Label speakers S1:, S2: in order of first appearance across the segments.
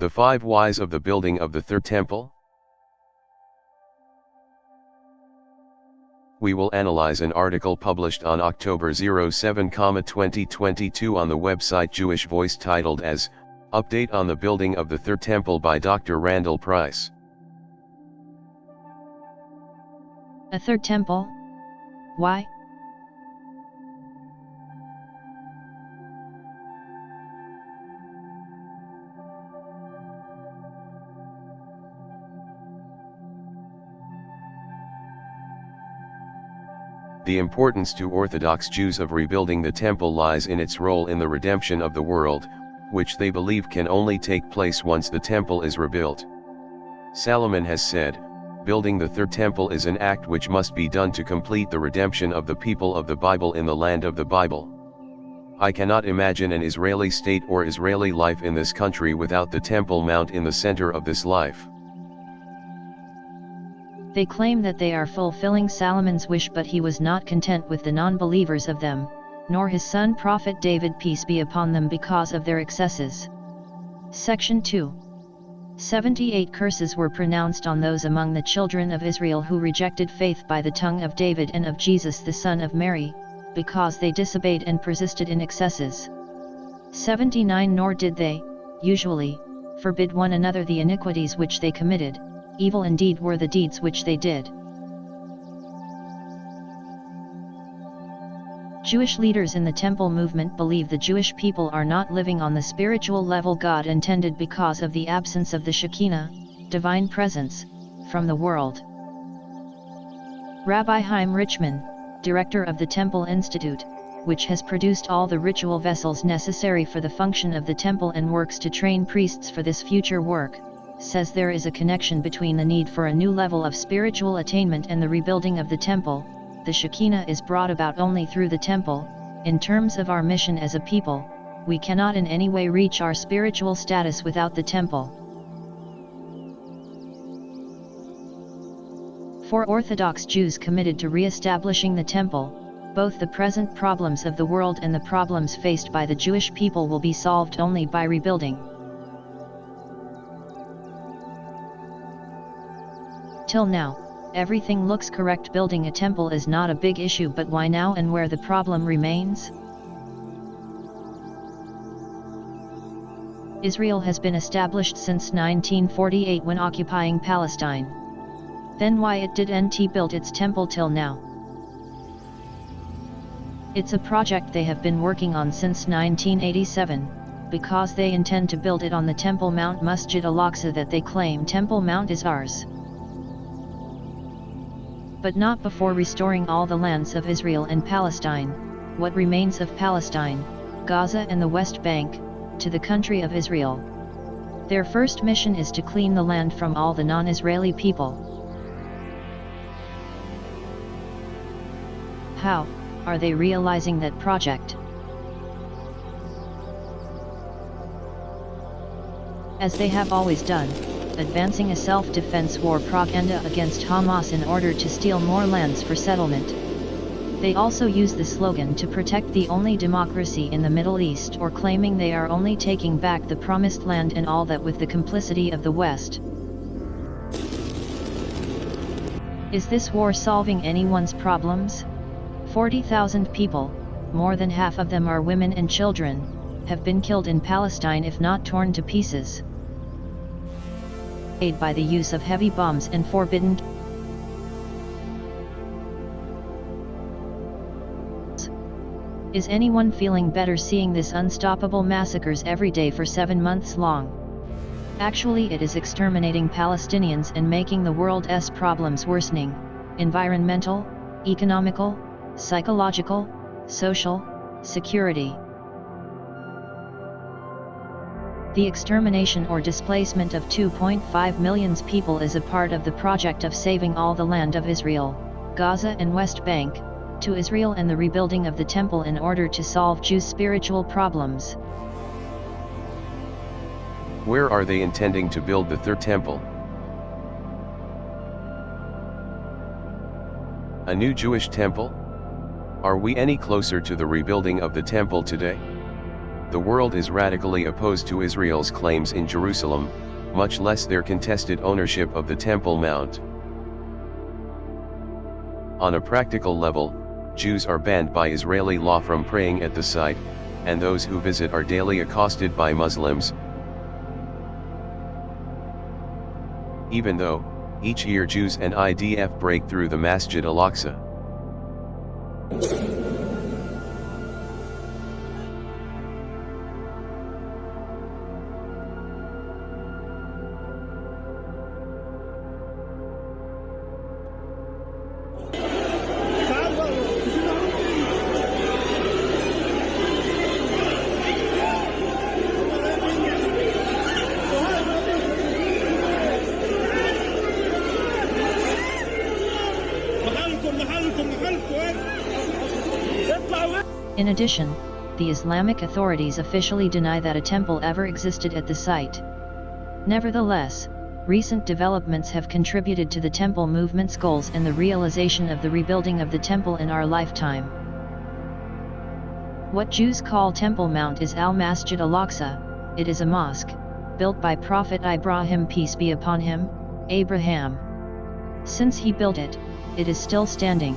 S1: The 5 Whys of the building of the Third Temple. We will analyze an article published on October 07, 2022 on the website Jewish Voice titled as, Update on the Building of the Third Temple by Dr. Randall Price.
S2: A third temple? Why?
S1: The importance to Orthodox Jews of rebuilding the temple lies in its role in the redemption of the world, which they believe can only take place once the temple is rebuilt. Solomon has said, building the third temple is an act which must be done to complete the redemption of the people of the Bible in the land of the Bible. I cannot imagine an Israeli state or Israeli life in this country without the Temple Mount in the center of this life.
S2: They claim that they are fulfilling Solomon's wish, but he was not content with the non-believers of them, nor his son prophet David, peace be upon them, because of their excesses. Section 2. 78 curses were pronounced on those among the children of Israel who rejected faith by the tongue of David and of Jesus the son of Mary, because they disobeyed and persisted in excesses. 79 Nor did they, usually, forbid one another the iniquities which they committed. Evil indeed were the deeds which they did. Jewish leaders in the Temple movement believe the Jewish people are not living on the spiritual level God intended because of the absence of the Shekinah, divine presence, from the world. Rabbi Chaim Richman, director of the Temple Institute, which has produced all the ritual vessels necessary for the function of the temple and works to train priests for this future work, says there is a connection between the need for a new level of spiritual attainment and the rebuilding of the temple. The Shekinah is brought about only through the temple. In terms of our mission as a people, we cannot in any way reach our spiritual status without the temple. For Orthodox Jews committed to re-establishing the temple, both the present problems of the world and the problems faced by the Jewish people will be solved only by rebuilding. Till now, everything looks correct. Building a temple is not a big issue, but why now and where the problem remains? Israel has been established since 1948 when occupying Palestine. Then why it didn't build its temple till now? It's a project they have been working on since 1987, because they intend to build it on the Temple Mount Masjid al-Aqsa that they claim Temple Mount is ours. But not before restoring all the lands of Israel and Palestine, what remains of Palestine, Gaza and the West Bank, to the country of Israel. Their first mission is to clean the land from all the non-Israeli people. How are they realizing that project? As they have always done, advancing a self-defense war propaganda against Hamas in order to steal more lands for settlement. They also use the slogan to protect the only democracy in the Middle East, or claiming they are only taking back the promised land and all that with the complicity of the West. Is this war solving anyone's problems? 40,000 people, more than half of them are women and children, have been killed in Palestine, if not torn to pieces. By the use of heavy bombs and forbidden. Is anyone feeling better seeing this unstoppable massacres every day for 7 months long? Actually, it is exterminating Palestinians and making the world's problems worsening: environmental, economical, psychological, social, security. The extermination or displacement of 2.5 million people is a part of the project of saving all the land of Israel, Gaza and West Bank, to Israel, and the rebuilding of the temple in order to solve Jews' spiritual problems.
S1: Where are they intending to build the third temple? A new Jewish temple? Are we any closer to the rebuilding of the temple today? The world is radically opposed to Israel's claims in Jerusalem, much less their contested ownership of the Temple Mount. On a practical level, Jews are banned by Israeli law from praying at the site, and those who visit are daily accosted by Muslims. Even though, each year Jews and IDF break through the Masjid al-Aqsa.
S2: In addition, the Islamic authorities officially deny that a temple ever existed at the site. Nevertheless, recent developments have contributed to the temple movement's goals and the realization of the rebuilding of the temple in our lifetime. What Jews call Temple Mount is Al-Masjid al-Aqsa. It is a mosque, built by Prophet Ibrahim, peace be upon him, Abraham. Since he built it, it is still standing.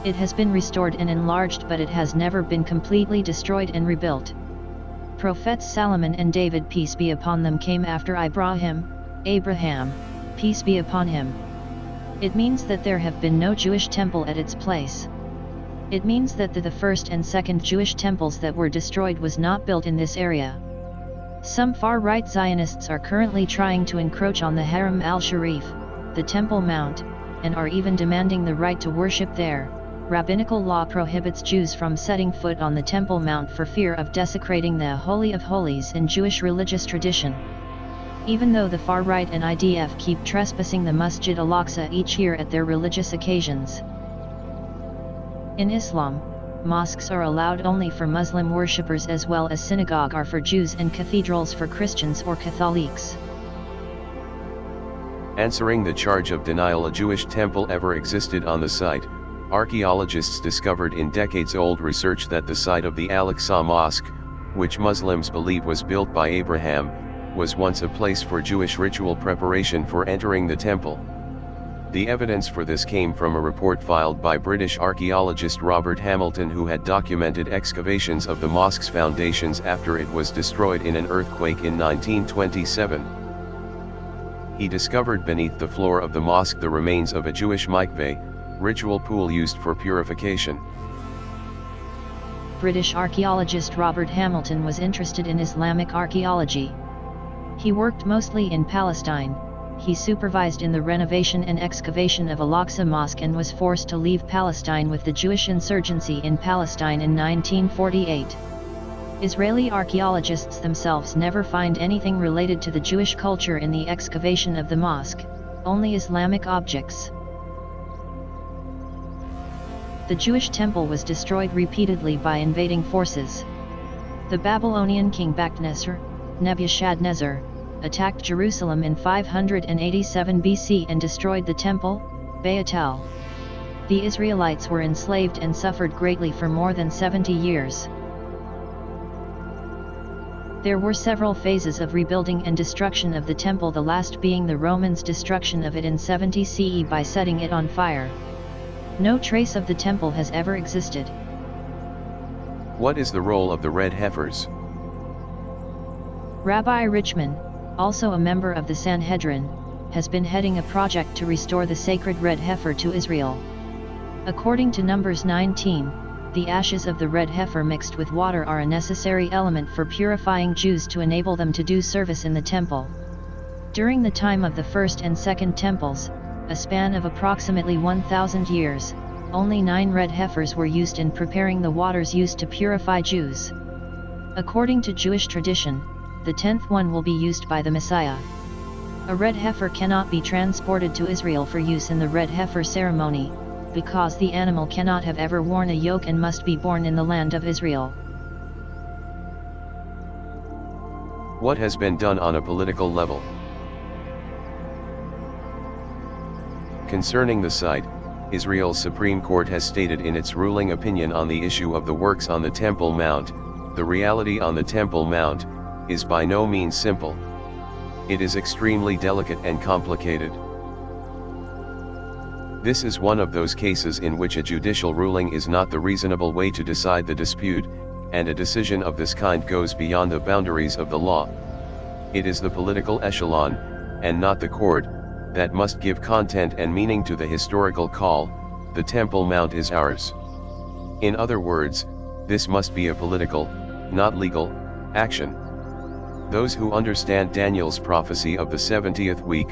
S2: It has been restored and enlarged, but it has never been completely destroyed and rebuilt. Prophets Solomon and David, peace be upon them, came after Abraham, peace be upon him. It means that there have been no Jewish temple at its place. It means that the first and second Jewish temples that were destroyed was not built in this area. Some far-right Zionists are currently trying to encroach on the Haram al-Sharif, the Temple Mount, and are even demanding the right to worship there. Rabbinical law prohibits Jews from setting foot on the Temple Mount for fear of desecrating the Holy of Holies in Jewish religious tradition. Even though the far-right and IDF keep trespassing the Masjid al-Aqsa each year at their religious occasions. In Islam, mosques are allowed only for Muslim worshippers, as well as synagogue are for Jews and cathedrals for Christians or Catholics.
S1: Answering the charge of denial a Jewish temple ever existed on the site, archaeologists discovered in decades-old research that the site of the Al-Aqsa Mosque, which Muslims believe was built by Abraham, was once a place for Jewish ritual preparation for entering the temple. The evidence for this came from a report filed by British archaeologist Robert Hamilton, who had documented excavations of the mosque's foundations after it was destroyed in an earthquake in 1927. He discovered beneath the floor of the mosque the remains of a Jewish mikveh, ritual pool used for purification.
S2: British archaeologist Robert Hamilton was interested in Islamic archaeology. He worked mostly in Palestine. He supervised in the renovation and excavation of Al-Aqsa Mosque and was forced to leave Palestine with the Jewish insurgency in Palestine in 1948. Israeli archaeologists themselves never find anything related to the Jewish culture in the excavation of the mosque, only Islamic objects. The Jewish temple was destroyed repeatedly by invading forces. The Babylonian king Nebuchadnezzar, attacked Jerusalem in 587 BC and destroyed the temple, Beitel. The Israelites were enslaved and suffered greatly for more than 70 years. There were several phases of rebuilding and destruction of the temple, the last being the Romans' destruction of it in 70 CE by setting it on fire. No trace of the temple has ever existed.
S1: What is the role of the red heifers?
S2: Rabbi Richman, also a member of the Sanhedrin, has been heading a project to restore the sacred red heifer to Israel. According to Numbers 19, the ashes of the red heifer mixed with water are a necessary element for purifying Jews to enable them to do service in the temple. During the time of the first and second temples, a span of approximately 1,000 years, only 9 red heifers were used in preparing the waters used to purify Jews. According to Jewish tradition, the 10th one will be used by the Messiah. A red heifer cannot be transported to Israel for use in the red heifer ceremony, because the animal cannot have ever worn a yoke and must be born in the land of Israel.
S1: What has been done on a political level? Concerning the site, Israel's Supreme Court has stated in its ruling opinion on the issue of the works on the Temple Mount, the reality on the Temple Mount, is by no means simple. It is extremely delicate and complicated. This is one of those cases in which a judicial ruling is not the reasonable way to decide the dispute, and a decision of this kind goes beyond the boundaries of the law. It is the political echelon, and not the court, that must give content and meaning to the historical call, "The Temple Mount is ours." In other words, this must be a political, not legal, action. Those who understand Daniel's prophecy of the 70th week,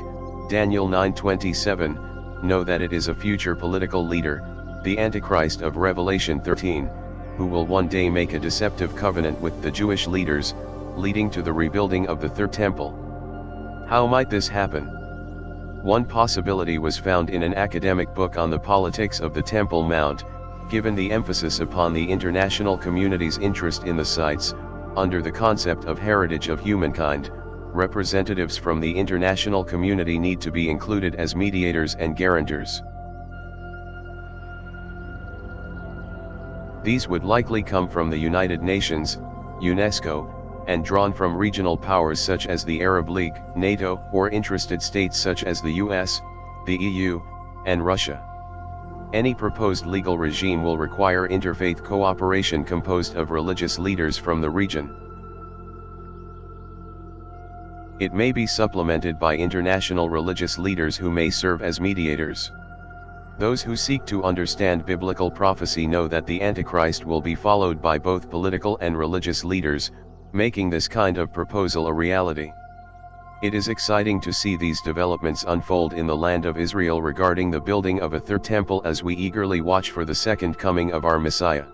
S1: Daniel 9:27, know that it is a future political leader, the Antichrist of Revelation 13, who will one day make a deceptive covenant with the Jewish leaders, leading to the rebuilding of the Third Temple. How might this happen? One possibility was found in an academic book on the politics of the Temple Mount. Given the emphasis upon the international community's interest in the sites, under the concept of heritage of humankind, representatives from the international community need to be included as mediators and guarantors. These would likely come from the United Nations, UNESCO, and drawn from regional powers such as the Arab League, NATO, or interested states such as the US, the EU, and Russia. Any proposed legal regime will require interfaith cooperation composed of religious leaders from the region. It may be supplemented by international religious leaders who may serve as mediators. Those who seek to understand biblical prophecy know that the Antichrist will be followed by both political and religious leaders, making this kind of proposal a reality. It is exciting to see these developments unfold in the land of Israel regarding the building of a third temple as we eagerly watch for the second coming of our Messiah.